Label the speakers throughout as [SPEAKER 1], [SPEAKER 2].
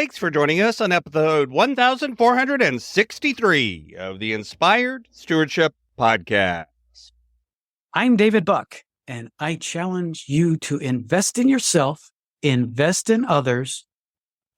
[SPEAKER 1] Thanks for joining us on episode 1463 of the Inspired Stewardship Podcast.
[SPEAKER 2] I'm David Buck, and I challenge you to invest in yourself, invest in others,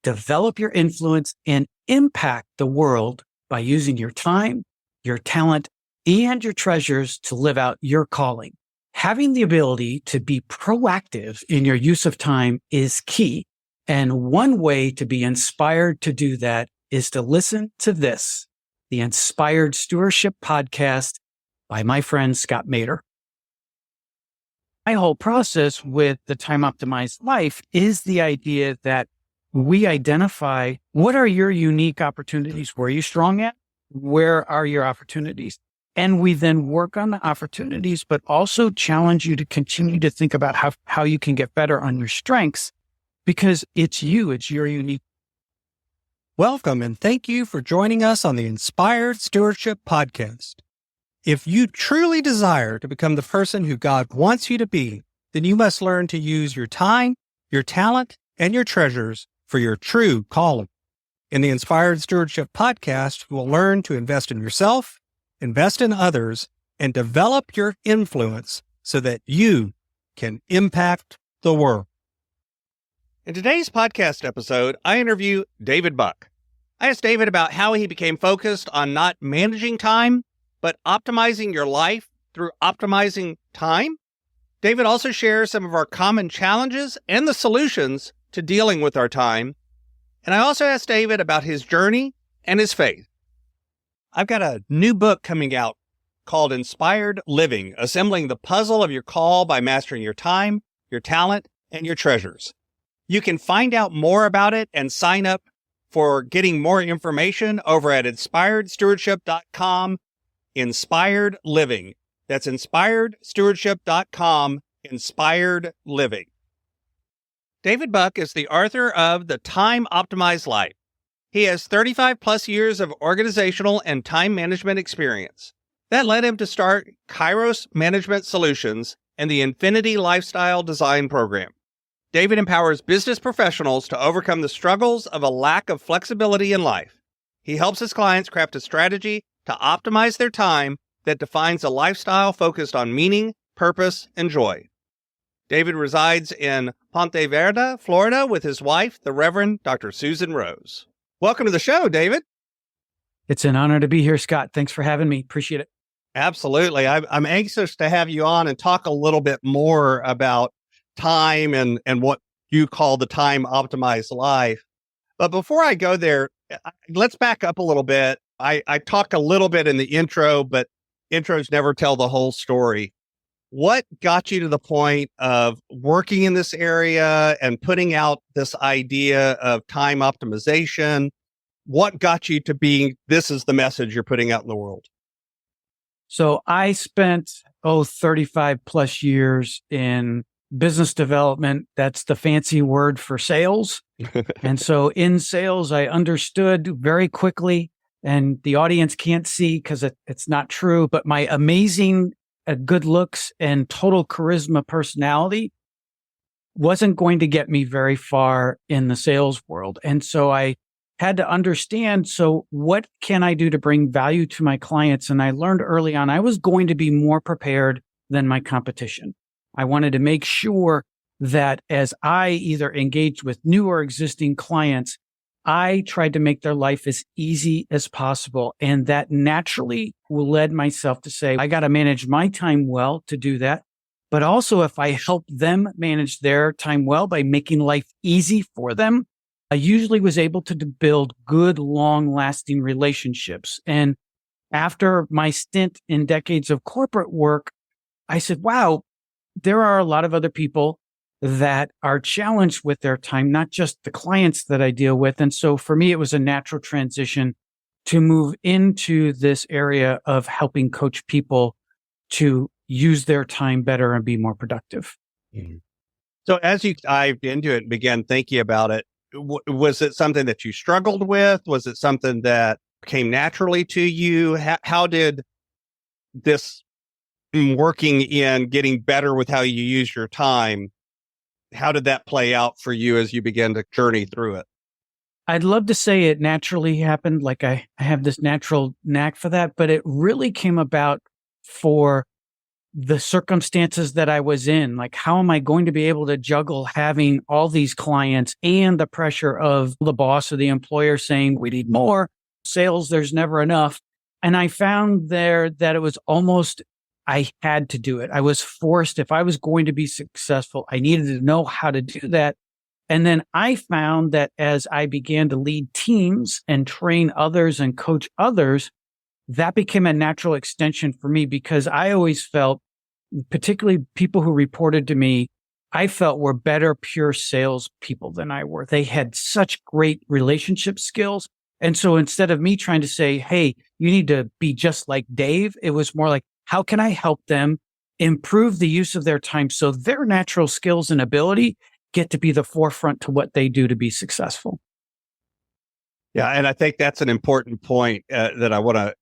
[SPEAKER 2] develop your influence, and impact the world by using your time, your talent, and your treasures to live out your calling. Having the ability to be proactive in your use of time is key. And one way to be inspired to do that is to listen to this, the Inspired Stewardship Podcast by my friend Scott Mader. My whole process with the Time Optimized Life is the idea that we identify what are your unique opportunities? Where are you strong at? Where are your opportunities? And we then work on the opportunities, but also challenge you to continue to think about how you can get better on your strengths. Because it's your unique.
[SPEAKER 3] Welcome and thank you for joining us on the Inspired Stewardship Podcast. If you truly desire to become the person who God wants you to be, then you must learn to use your time, your talent, and your treasures for your true calling. In the Inspired Stewardship Podcast, you will learn to invest in yourself, invest in others, and develop your influence so that you can impact the world.
[SPEAKER 1] In today's podcast episode, I interview David Buck. I asked David about how he became focused on not managing time, but optimizing your life through optimizing time. David also shares some of our common challenges and the solutions to dealing with our time. And I also asked David about his journey and his faith. I've got a new book coming out called Inspired Living, Assembling the Puzzle of Your Call by Mastering Your Time, Your Talent, and Your Treasures. You can find out more about it and sign up for getting more information over at inspiredstewardship.com, Inspired Living. That's inspiredstewardship.com, Inspired Living. David Buck is the author of The Time Optimized Life. He has 35 plus years of organizational and time management experience. That led him to start Kairos Management Solutions and the Infinity Lifestyle Design Program. David empowers business professionals to overcome the struggles of a lack of flexibility in life. He helps his clients craft a strategy to optimize their time that defines a lifestyle focused on meaning, purpose, and joy. David resides in Ponte Verde, Florida, with his wife, the Reverend Dr. Susan Rose. Welcome to the show, David.
[SPEAKER 2] It's an honor to be here, Scott. Thanks for having me. Appreciate it.
[SPEAKER 1] Absolutely. I'm anxious to have you on and talk a little bit more about time and what you call the time optimized life. But before I go there, let's back up a little bit. I talk a little bit in the intro, but intros never tell the whole story. What got you to the point of working in this area and putting out this idea of time optimization? What got you to being, this is the message you're putting out in the world?
[SPEAKER 2] So I spent, 35 plus years in business development. That's the fancy word for sales. And so in sales, I understood very quickly, and the audience can't see because it's not true, but my amazing good looks and total charisma personality wasn't going to get me very far in the sales world. And so I had to understand, so what can I do to bring value to my clients? And I learned early on, I was going to be more prepared than my competition. I wanted to make sure that as I either engaged with new or existing clients, I tried to make their life as easy as possible. And that naturally led myself to say, I got to manage my time well to do that. But also, if I help them manage their time well by making life easy for them, I usually was able to build good, long-lasting relationships. And after my stint in decades of corporate work, I said, wow, there are a lot of other people that are challenged with their time, not just the clients that I deal with. And so for me, it was a natural transition to move into this area of helping coach people to use their time better and be more productive.
[SPEAKER 1] Mm-hmm. So as you dived into it and began thinking about it, was it something that you struggled with? Was it something that came naturally to you? How did this working in getting better with how you use your time, how did that play out for you as you began to journey through it?
[SPEAKER 2] I'd love to say it naturally happened. Like I have this natural knack for that, but it really came about for the circumstances that I was in. Like, how am I going to be able to juggle having all these clients and the pressure of the boss or the employer saying, we need more sales, there's never enough. And I found there that it was almost, I had to do it. I was forced. If I was going to be successful, I needed to know how to do that. And then I found that as I began to lead teams and train others and coach others, that became a natural extension for me, because I always felt, particularly people who reported to me, I felt were better pure sales people than I were. They had such great relationship skills. And so instead of me trying to say, hey, you need to be just like Dave, it was more like, how can I help them improve the use of their time so their natural skills and ability get to be the forefront to what they do to be successful?
[SPEAKER 1] Yeah. And I think that's an important point that I want to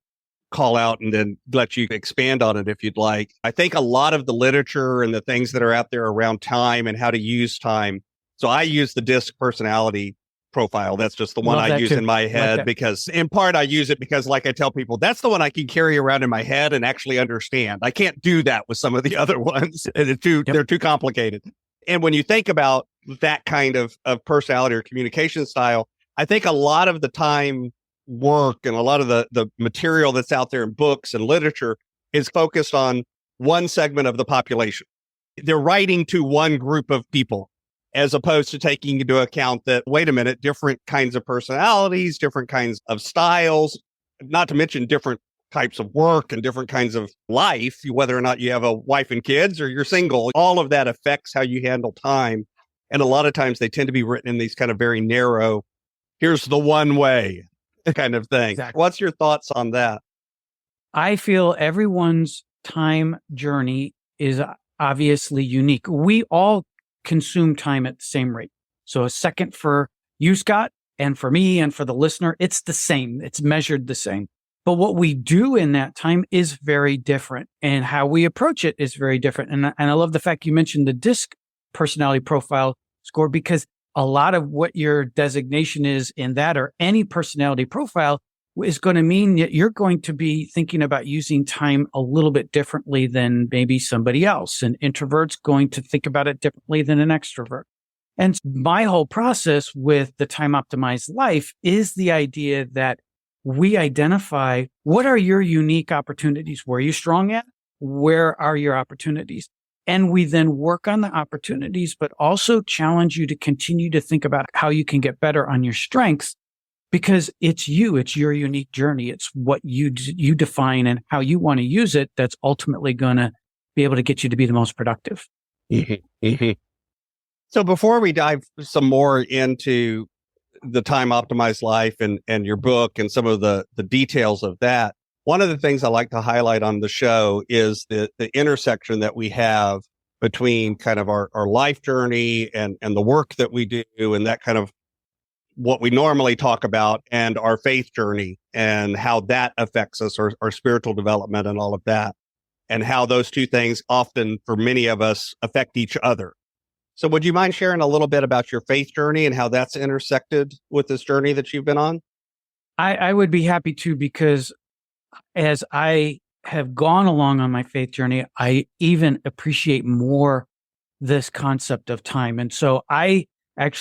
[SPEAKER 1] call out and then let you expand on it if you'd like. I think a lot of the literature and the things that are out there around time and how to use time. So I use the DISC personality profile. That's just the one I use in my head, because in part I use it because, like I tell people, that's the one I can carry around in my head and actually understand. I can't do that with some of the other ones. They're too complicated. And when you think about that kind of personality or communication style, I think a lot of the time work and a lot of the material that's out there in books and literature is focused on one segment of the population. They're writing to one group of people, as opposed to taking into account that, wait a minute, different kinds of personalities, different kinds of styles, not to mention different types of work and different kinds of life, whether or not you have a wife and kids or you're single, all of that affects how you handle time. And a lot of times they tend to be written in these kind of very narrow, here's the one way kind of thing.
[SPEAKER 2] Exactly.
[SPEAKER 1] What's your thoughts on that?
[SPEAKER 2] I feel everyone's time journey is obviously unique. We all consume time at the same rate. So a second for you, Scott, and for me and for the listener, it's the same. It's measured the same. But what we do in that time is very different, and how we approach it is very different. And I love the fact you mentioned the DISC personality profile score, because a lot of what your designation is in that, or any personality profile, is going to mean that you're going to be thinking about using time a little bit differently than maybe somebody else. An introvert's going to think about it differently than an extrovert. And my whole process with the time optimized life is the idea that we identify what are your unique opportunities. Where are you strong at? Where are your opportunities? And we then work on the opportunities, but also challenge you to continue to think about how you can get better on your strengths, because it's your unique journey. It's what you define and how you want to use it that's ultimately going to be able to get you to be the most productive.
[SPEAKER 1] So before we dive some more into the time optimized life and your book and some of the details of that, one of the things I like to highlight on the show is the intersection that we have between kind of our life journey and the work that we do, and that kind of what we normally talk about, and our faith journey and how that affects us, our spiritual development and all of that, and how those two things often, for many of us, affect each other. So would you mind sharing a little bit about your faith journey and how that's intersected with this journey that you've been on?
[SPEAKER 2] I would be happy to, because as I have gone along on my faith journey, I even appreciate more this concept of time. And so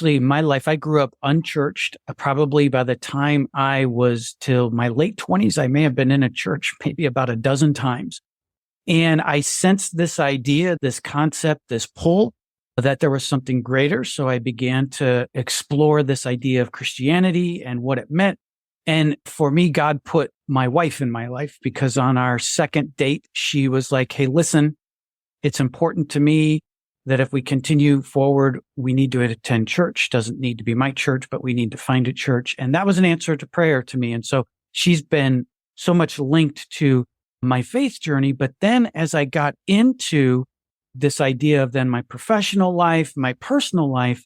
[SPEAKER 2] in my life, I grew up unchurched. Probably by the time I was till my late 20s, I may have been in a church maybe about a dozen times. And I sensed this idea, this concept, this pull, that there was something greater. So I began to explore this idea of Christianity and what it meant. And for me, God put my wife in my life, because on our second date, she was like, hey, listen, it's important to me that if we continue forward, we need to attend church. Doesn't need to be my church, but we need to find a church. And that was an answer to prayer to me. And so she's been so much linked to my faith journey. But then as I got into this idea of then my professional life, my personal life,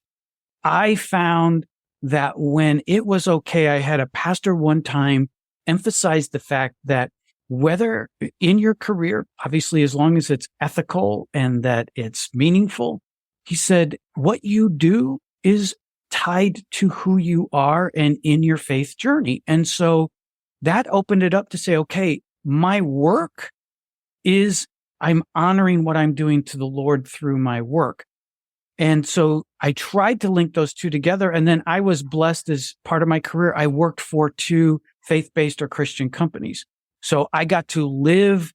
[SPEAKER 2] I found that when it was okay, I had a pastor one time emphasize the fact that whether in your career, obviously, as long as it's ethical and that it's meaningful, he said, what you do is tied to who you are and in your faith journey. And so that opened it up to say, okay, my work is I'm honoring what I'm doing to the Lord through my work. And so I tried to link those two together. And then I was blessed as part of my career. I worked for 2 faith-based or Christian companies. So I got to live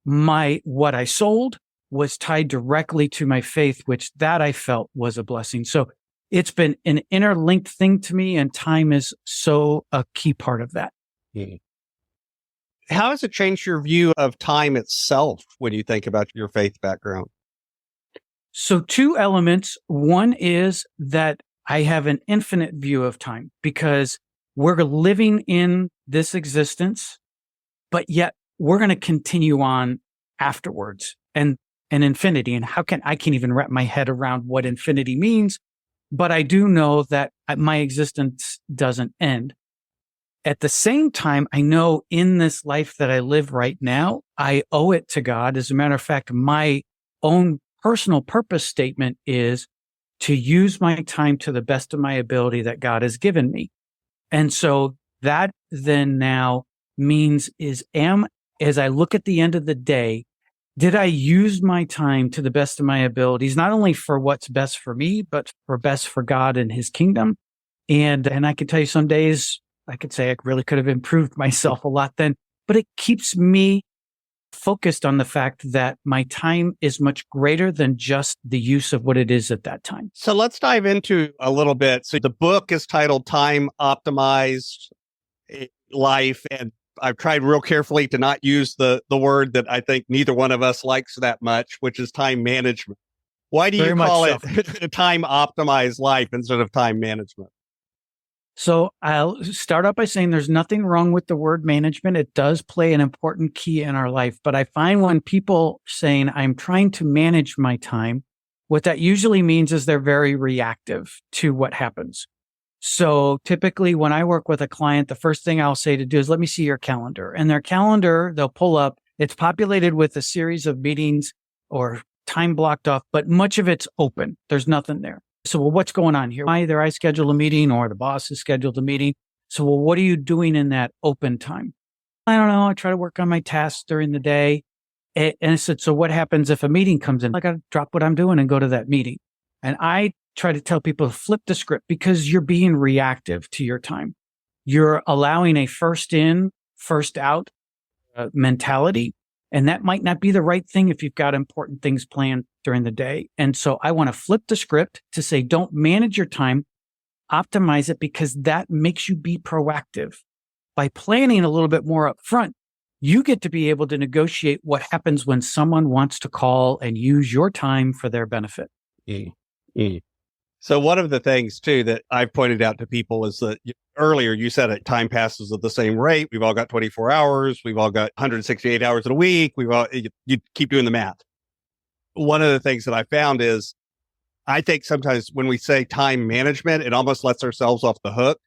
[SPEAKER 2] what I sold was tied directly to my faith, which that I felt was a blessing. So it's been an interlinked thing to me, and time is so a key part of that.
[SPEAKER 1] How has it changed your view of time itself when you think about your faith background?
[SPEAKER 2] So 2 elements. One is that I have an infinite view of time because we're living in this existence, but yet we're going to continue on afterwards and infinity. And I can't even wrap my head around what infinity means, but I do know that my existence doesn't end. At the same time, I know in this life that I live right now, I owe it to God. As a matter of fact, my own personal purpose statement is to use my time to the best of my ability that God has given me. And so that then now means as I look at the end of the day, did I use my time to the best of my abilities, not only for what's best for me, but for best for God and his kingdom? And I can tell you some days I could say I really could have improved myself a lot then, but it keeps me focused on the fact that my time is much greater than just the use of what it is at that time.
[SPEAKER 1] So let's dive into a little bit. So the book is titled Time Optimized Life, and I've tried real carefully to not use the word that I think neither one of us likes that much, which is time management. Why do you call it Time Optimized Life instead of time management?
[SPEAKER 2] So I'll start out by saying there's nothing wrong with the word management. It does play an important key in our life. But I find when people saying I'm trying to manage my time, what that usually means is they're very reactive to what happens. So typically when I work with a client, the first thing I'll say to do is let me see your calendar. And their calendar, they'll pull up. It's populated with a series of meetings or time blocked off, but much of it's open. There's nothing there. So, well, what's going on here? Either I schedule a meeting or the boss has scheduled a meeting. So, well, what are you doing in that open time? I don't know. I try to work on my tasks during the day. And I said, so what happens if a meeting comes in? I got to drop what I'm doing and go to that meeting. And I try to tell people to flip the script because you're being reactive to your time. You're allowing a first in, first out mentality. And that might not be the right thing if you've got important things planned during the day. And so I want to flip the script to say, don't manage your time, optimize it, because that makes you be proactive. By planning a little bit more up front, you get to be able to negotiate what happens when someone wants to call and use your time for their benefit.
[SPEAKER 1] So one of the things too that I've pointed out to people is that earlier you said it, time passes at the same rate. We've all got 24 hours. We've all got 168 hours in a week. You keep doing the math. One of the things that I found is I think sometimes when we say time management, it almost lets ourselves off the hook,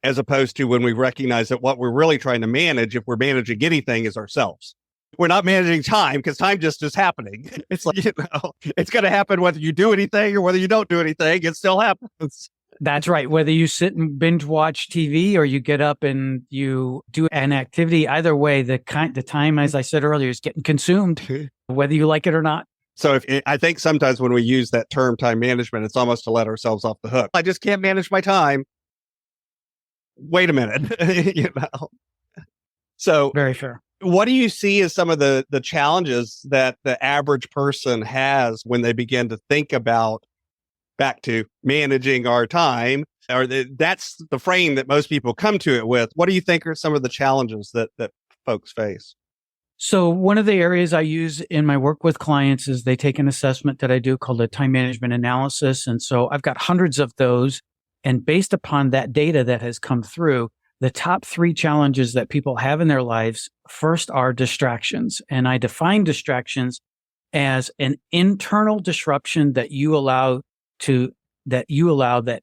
[SPEAKER 1] as opposed to when we recognize that what we're really trying to manage, if we're managing anything, is ourselves. We're not managing time because time just is happening. It's like, it's going to happen whether you do anything or whether you don't do anything. It still happens.
[SPEAKER 2] That's right. Whether you sit and binge watch TV or you get up and you do an activity, either way, the time, as I said earlier, is getting consumed, whether you like it or not.
[SPEAKER 1] So I think sometimes when we use that term time management, it's almost to let ourselves off the hook. I just can't manage my time. Wait a minute. So
[SPEAKER 2] very fair.
[SPEAKER 1] What do you see as some of the challenges that the average person has when they begin to think about back to managing our time? Or that's the frame that most people come to it with. What do you think are some of the challenges that folks face?
[SPEAKER 2] So one of the areas I use in my work with clients is they take an assessment that I do called a time management analysis. And so I've got hundreds of those. And based upon that data that has come through, the top 3 challenges that people have in their lives first are distractions. And I define distractions as an internal disruption that you allow that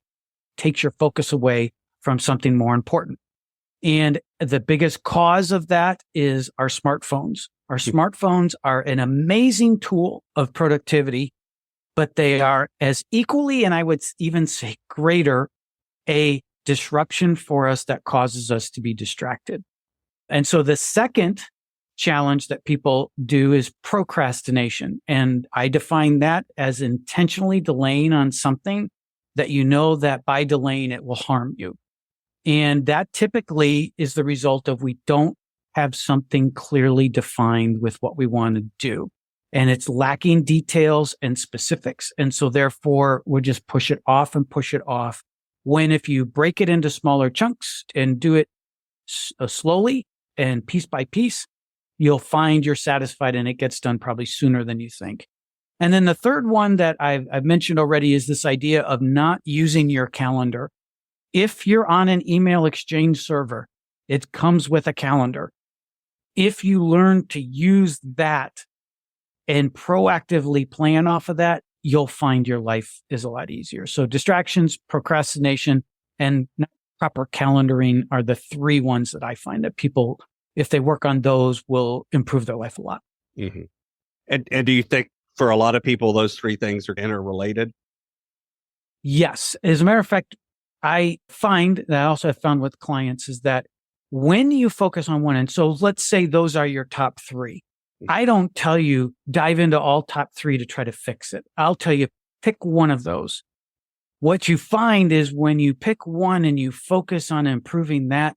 [SPEAKER 2] takes your focus away from something more important. And the biggest cause of that is our smartphones. Our smartphones are an amazing tool of productivity, but they are as equally, and I would even say greater, a disruption for us that causes us to be distracted. And so the second challenge that people do is procrastination. And I define that as intentionally delaying on something that you know that by delaying it will harm you. And that typically is the result of we don't have something clearly defined with what we want to do. And it's lacking details and specifics. And so therefore, we'll just push it off and push it off. When if you break it into smaller chunks and do it slowly and piece by piece, you'll find you're satisfied and it gets done probably sooner than you think. And then the third one that I've mentioned already is this idea of not using your calendar. If you're on an email exchange server, it comes with a calendar. If you learn to use that and proactively plan off of that, you'll find your life is a lot easier. So distractions, procrastination, and not proper calendaring are the three ones that I find that people, if they work on those, will improve their life a lot.
[SPEAKER 1] Mm-hmm. And do you think for a lot of people, those three things are interrelated?
[SPEAKER 2] Yes. As a matter of fact, I find that I also have found with clients is that when you focus on one, and so let's say those are your top three. I don't tell you dive into all top three to try to fix it. I'll tell you pick one of those. What you find is when you pick one and you focus on improving that,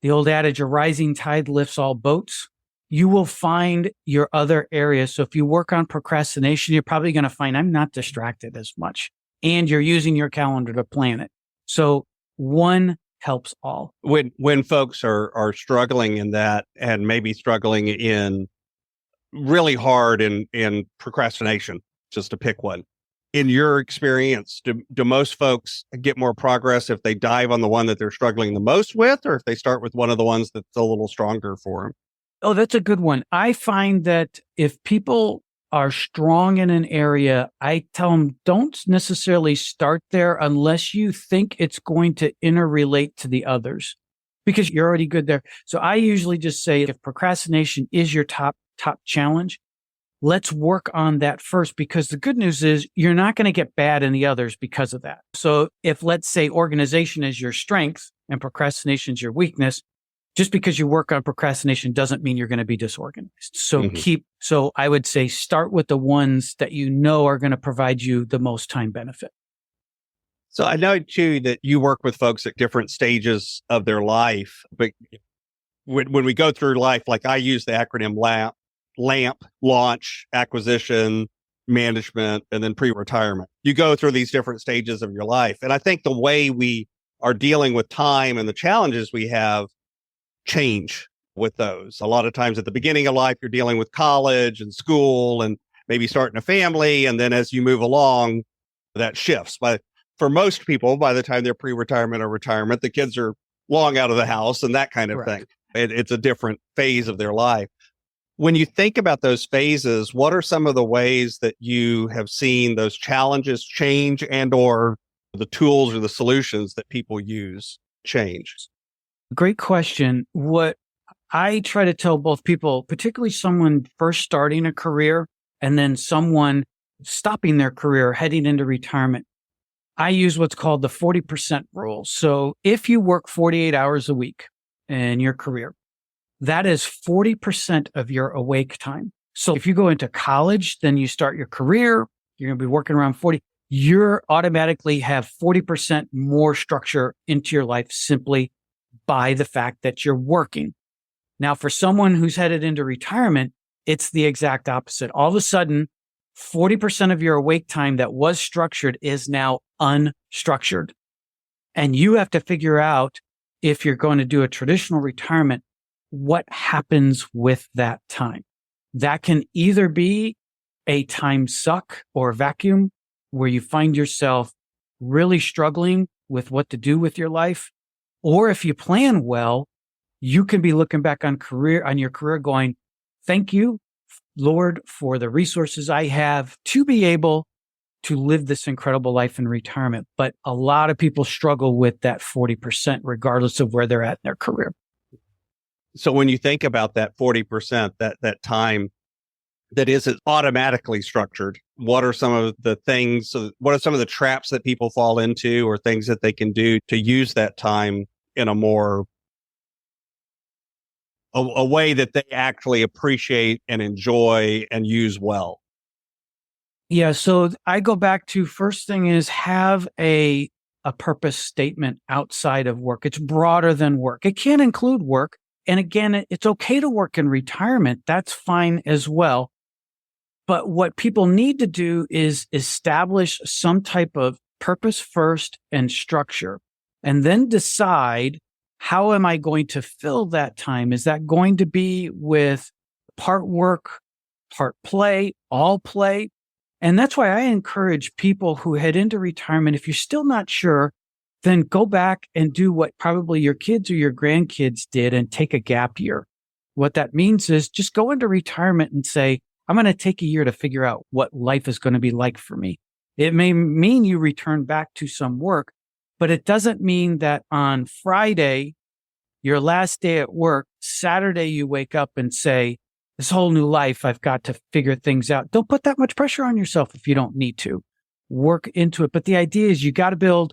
[SPEAKER 2] the old adage, a rising tide lifts all boats, you will find your other areas. So if you work on procrastination, you're probably going to find I'm not distracted as much and you're using your calendar to plan it. So one helps all.
[SPEAKER 1] When folks are struggling in that and maybe struggling in really hard in procrastination, just to pick one, in your experience, do most folks get more progress if they dive on the one that they're struggling the most with, or if they start with one of the ones that's a little stronger for them?
[SPEAKER 2] Oh, that's a good one. I find that if people are strong in an area, I tell them don't necessarily start there unless you think it's going to interrelate to the others because you're already good there. So I usually just say if procrastination is your top challenge, let's work on that first, because the good news is you're not going to get bad in the others because of that. So if let's say organization is your strength and procrastination is your weakness, just because you work on procrastination doesn't mean you're going to be disorganized. So so I would say start with the ones that you know are going to provide you the most time benefit.
[SPEAKER 1] So I know too that you work with folks at different stages of their life, but when we go through life, like I use the acronym LAMP, launch, acquisition, management, and then pre-retirement. You go through these different stages of your life. And I think the way we are dealing with time and the challenges we have change with those. A lot of times at the beginning of life, you're dealing with college and school and maybe starting a family. And then as you move along, that shifts. But for most people, by the time they're pre-retirement or retirement, the kids are long out of the house and that kind of thing. It's a different phase of their life. When you think about those phases, what are some of the ways that you have seen those challenges change and or the tools or the solutions that people use change?
[SPEAKER 2] Great question. What I try to tell both people, particularly someone first starting a career and then someone stopping their career, heading into retirement, I use what's called the 40% rule. So if you work 48 hours a week in your career, that is 40% of your awake time. So if you go into college, then you start your career, you're going to be working around 40. You automatically have 40% more structure into your life simply by the fact that you're working. Now, for someone who's headed into retirement, it's the exact opposite. All of a sudden, 40% of your awake time that was structured is now unstructured. And you have to figure out if you're going to do a traditional retirement, what happens with that time. That can either be a time suck or vacuum where you find yourself really struggling with what to do with your life. Or if you plan well, you can be looking back on your career going, thank you, Lord, for the resources I have to be able to live this incredible life in retirement. But a lot of people struggle with that 40%, regardless of where they're at in their career.
[SPEAKER 1] So when you think about that 40%, that time that isn't automatically structured, what are some of the things, what are some of the traps that people fall into or things that they can do to use that time in a more, a way that they actually appreciate and enjoy and use well?
[SPEAKER 2] Yeah. So I go back to first thing is have a purpose statement outside of work. It's broader than work. It can include work. And again, it's okay to work in retirement. That's fine as well. But what people need to do is establish some type of purpose first and structure, and then decide, how am I going to fill that time? Is that going to be with part work, part play, all play? And that's why I encourage people who head into retirement, if you're still not sure, then go back and do what probably your kids or your grandkids did and take a gap year. What that means is just go into retirement and say, I'm going to take a year to figure out what life is going to be like for me. It may mean you return back to some work, but it doesn't mean that on Friday, your last day at work, Saturday, you wake up and say, this whole new life, I've got to figure things out. Don't put that much pressure on yourself if you don't need to. Work into it. But the idea is you got to build,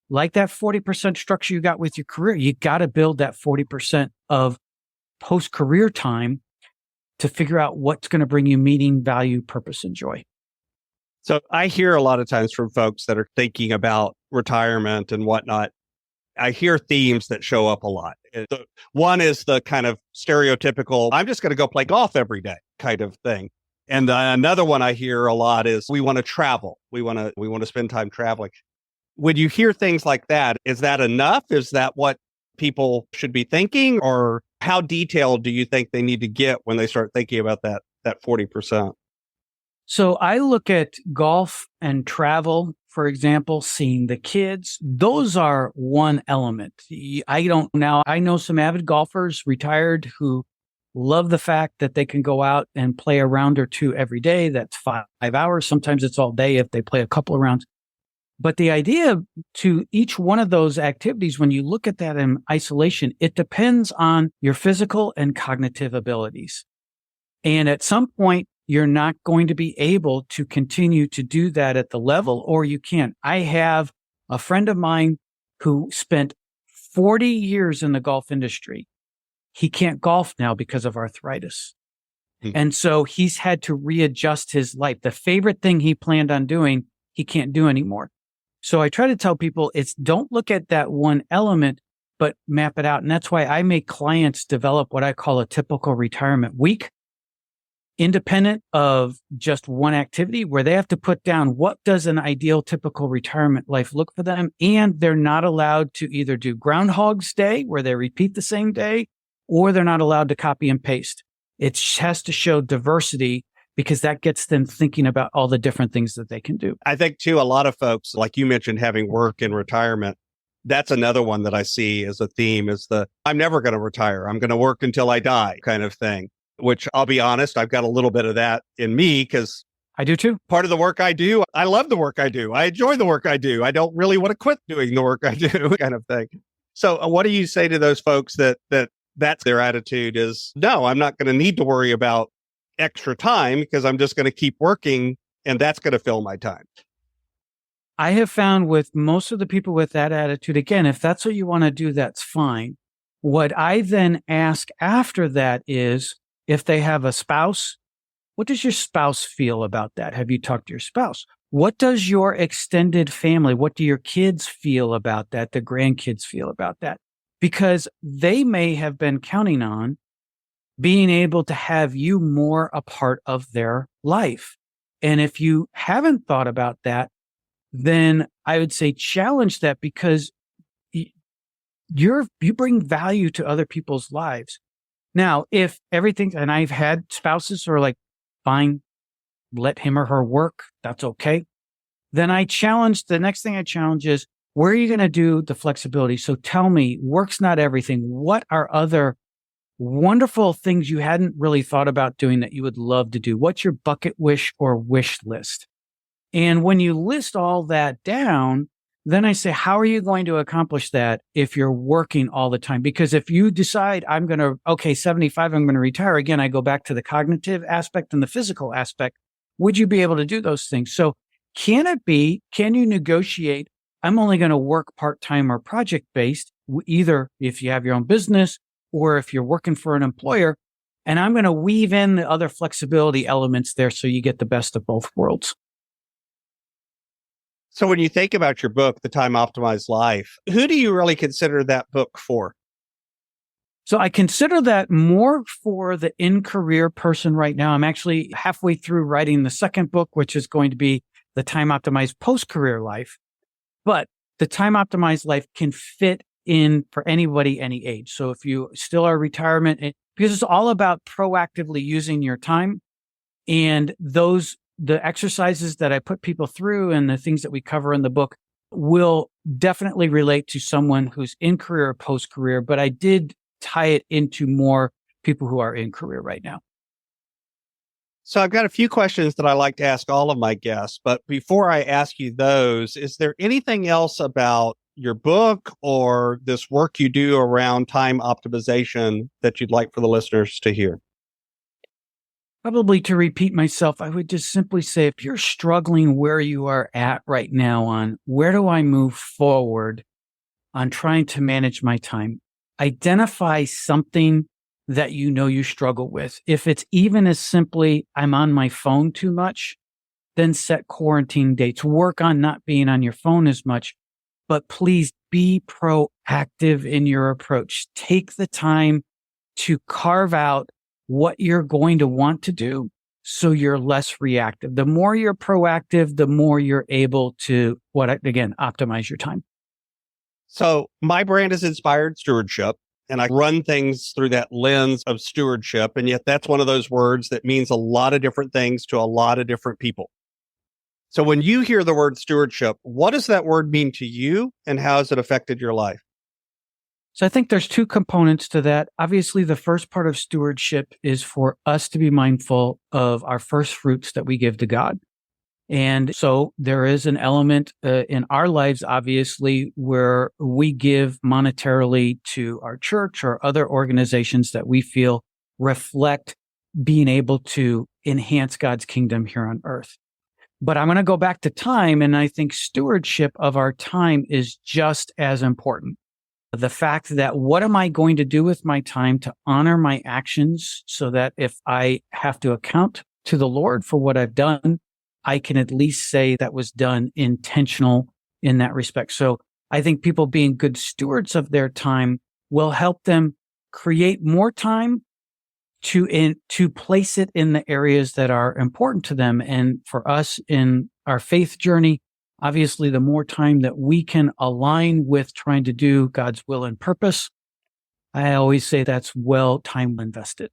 [SPEAKER 2] like that 40% structure you got with your career, you got to build that 40% of post-career time to figure out what's going to bring you meaning, value, purpose, and joy.
[SPEAKER 1] So I hear a lot of times from folks that are thinking about retirement and whatnot, I hear themes that show up a lot. One is the kind of stereotypical, I'm just going to go play golf every day kind of thing. And another one I hear a lot is we want to travel. We want to spend time traveling. When you hear things like that, is that enough? Is that what people should be thinking? Or how detailed do you think they need to get when they start thinking about that 40%?
[SPEAKER 2] So I look at golf and travel, for example, seeing the kids. Those are one element. I know some avid golfers, retired, who love the fact that they can go out and play a round or two every day. That's 5 hours. Sometimes it's all day if they play a couple of rounds. But the idea to each one of those activities, when you look at that in isolation, it depends on your physical and cognitive abilities. And at some point, you're not going to be able to continue to do that at the level, or you can't. I have a friend of mine who spent 40 years in the golf industry. He can't golf now because of arthritis. And so he's had to readjust his life. The favorite thing he planned on doing, he can't do anymore. So I try to tell people, don't look at that one element, but map it out. And that's why I make clients develop what I call a typical retirement week, independent of just one activity, where they have to put down what does an ideal typical retirement life look for them. And they're not allowed to either do Groundhog's Day, where they repeat the same day, or they're not allowed to copy and paste. It has to show diversity, because that gets them thinking about all the different things that they can do.
[SPEAKER 1] I think too, a lot of folks, like you mentioned, having work in retirement, that's another one that I see as a theme, is I'm never going to retire. I'm going to work until I die kind of thing, which I'll be honest, I've got a little bit of that in me, because
[SPEAKER 2] I do too.
[SPEAKER 1] Part of the work I do, I love the work I do. I enjoy the work I do. I don't really want to quit doing the work I do kind of thing. So what do you say to those folks that's their attitude is, no, I'm not going to need to worry about extra time because I'm just going to keep working and that's going to fill my time?
[SPEAKER 2] I have found with most of the people with that attitude, again, if that's what you want to do, that's fine. What I then ask after that is, if they have a spouse, what does your spouse feel about that? Have you talked to your spouse? What does your extended family, what do your kids feel about that? The grandkids feel about that? Because they may have been counting on being able to have you more a part of their life. And if you haven't thought about that, then I would say challenge that, because you bring value to other people's lives. Now, if everything, and I've had spouses who are like, fine, let him or her work, that's okay. Then the next thing I challenge is, where are you going to do the flexibility? So tell me, work's not everything. What are other wonderful things you hadn't really thought about doing that you would love to do? What's your bucket wish or wish list? And when you list all that down, then I say, how are you going to accomplish that if you're working all the time? Because if you decide 75, I'm going to retire, again, I go back to the cognitive aspect and the physical aspect. would you be able to do those things? So can you negotiate? I'm only going to work part-time or project-based, either if you have your own business or if you're working for an employer, and I'm going to weave in the other flexibility elements there so you get the best of both worlds.
[SPEAKER 1] So when you think about your book, The Time Optimized Life, who do you really consider that book for?
[SPEAKER 2] So I consider that more for the in-career person right now. I'm actually halfway through writing the second book, which is going to be The Time Optimized Post-Career Life. But the Time Optimized Life can fit in for anybody, any age. So if you still are retirement, because it's all about proactively using your time, and the exercises that I put people through and the things that we cover in the book will definitely relate to someone who's in career or post-career, but I did tie it into more people who are in career right now.
[SPEAKER 1] So I've got a few questions that I like to ask all of my guests, but before I ask you those, is there anything else about your book or this work you do around time optimization that you'd like for the listeners to hear?
[SPEAKER 2] Probably to repeat myself, I would just simply say, if you're struggling where you are at right now on where do I move forward on trying to manage my time, identify something that you struggle with. If it's even as simply, I'm on my phone too much, then set quarantine dates. Work on not being on your phone as much, but please be proactive in your approach. Take the time to carve out what you're going to want to do so you're less reactive. The more you're proactive, the more you're able to, optimize your time.
[SPEAKER 1] So my brand is Inspired Stewardship, and I run things through that lens of stewardship. And yet that's one of those words that means a lot of different things to a lot of different people. So when you hear the word stewardship, what does that word mean to you, and how has it affected your life?
[SPEAKER 2] So I think there's two components to that. Obviously, the first part of stewardship is for us to be mindful of our first fruits that we give to God. And so there is an element in our lives, obviously, where we give monetarily to our church or other organizations that we feel reflect being able to enhance God's kingdom here on earth. But I'm going to go back to time, and I think stewardship of our time is just as important. The fact that what am I going to do with my time to honor my actions so that if I have to account to the Lord for what I've done, I can at least say that was done intentional in that respect. So I think people being good stewards of their time will help them create more time to place it in the areas that are important to them. And for us in our faith journey, obviously, the more time that we can align with trying to do God's will and purpose, I always say that's time invested.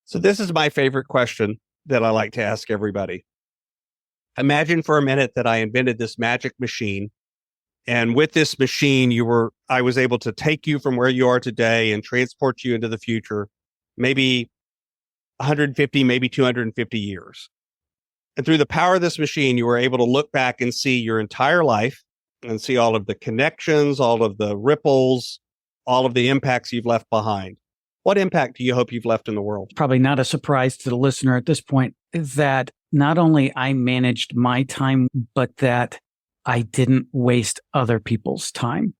[SPEAKER 1] So this is my favorite question that I like to ask everybody. Imagine for a minute that I invented this magic machine. And with this machine, I was able to take you from where you are today and transport you into the future, maybe 150, maybe 250 years. And through the power of this machine, you were able to look back and see your entire life and see all of the connections, all of the ripples, all of the impacts you've left behind. What impact do you hope you've left in the world?
[SPEAKER 2] Probably not a surprise to the listener at this point that not only I managed my time, but that I didn't waste other people's time.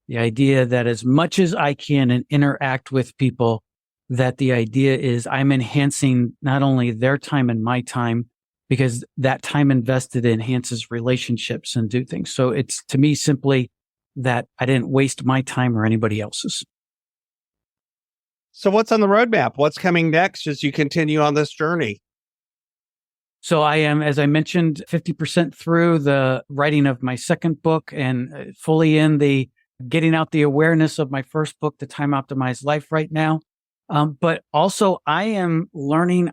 [SPEAKER 2] The idea that as much as I can and interact with people, that the idea is I'm enhancing not only their time and my time, because that time invested enhances relationships and do things. So it's, to me, simply that I didn't waste my time or anybody else's.
[SPEAKER 1] So what's on the roadmap? What's coming next as you continue on this journey?
[SPEAKER 2] So I am, as I mentioned, 50% through the writing of my second book and fully in the getting out the awareness of my first book, The Time Optimized Life, right now. But also I am learning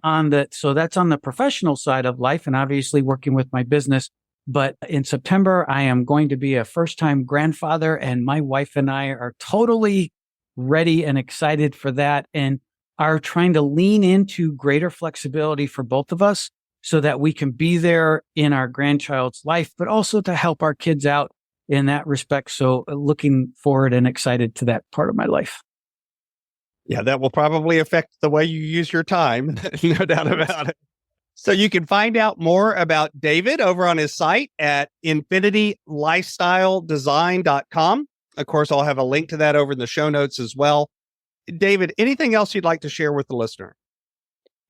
[SPEAKER 2] so that's on the professional side of life and obviously working with my business. But in September, I am going to be a first-time grandfather, and my wife and I are totally ready and excited for that and are trying to lean into greater flexibility for both of us so that we can be there in our grandchild's life, but also to help our kids out in that respect. So looking forward and excited to that part of my life.
[SPEAKER 1] Yeah, that will probably affect the way you use your time. No doubt about it. So you can find out more about David over on his site at infinitylifestyledesign.com. Of course, I'll have a link to that over in the show notes as well. David, anything else you'd like to share with the listener?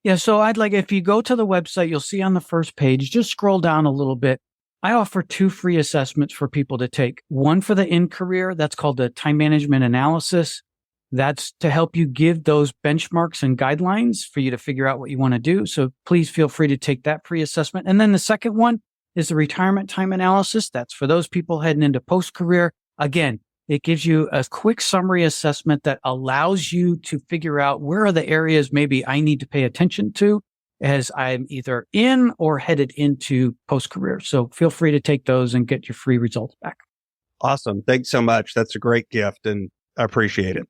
[SPEAKER 2] Yeah, so if you go to the website, you'll see on the first page, just scroll down a little bit. I offer 2 free assessments for people to take. One for the in-career, that's called the time management analysis. That's to help you give those benchmarks and guidelines for you to figure out what you want to do. So please feel free to take that free assessment. And then the second one is the retirement time analysis. That's for those people heading into post-career. Again, it gives you a quick summary assessment that allows you to figure out where are the areas maybe I need to pay attention to as I'm either in or headed into post-career. So feel free to take those and get your free results back.
[SPEAKER 1] Awesome. Thanks so much. That's a great gift and I appreciate it.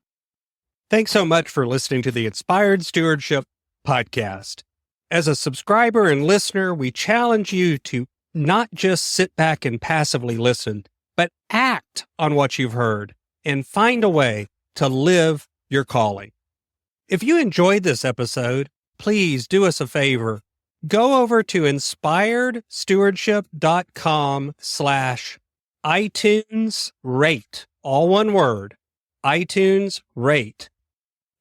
[SPEAKER 3] Thanks so much for listening to the Inspired Stewardship podcast. As a subscriber and listener, we challenge you to not just sit back and passively listen, but act on what you've heard and find a way to live your calling. If you enjoyed this episode, please do us a favor. Go over to inspiredstewardship.com/iTunes rate, all one word, iTunes rate.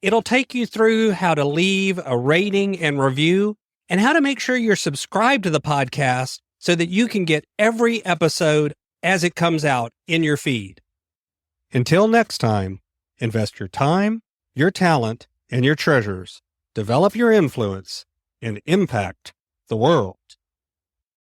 [SPEAKER 3] It'll take you through how to leave a rating and review and how to make sure you're subscribed to the podcast so that you can get every episode as it comes out in your feed. Until next time, invest your time, your talent, and your treasures. Develop your influence and impact the world.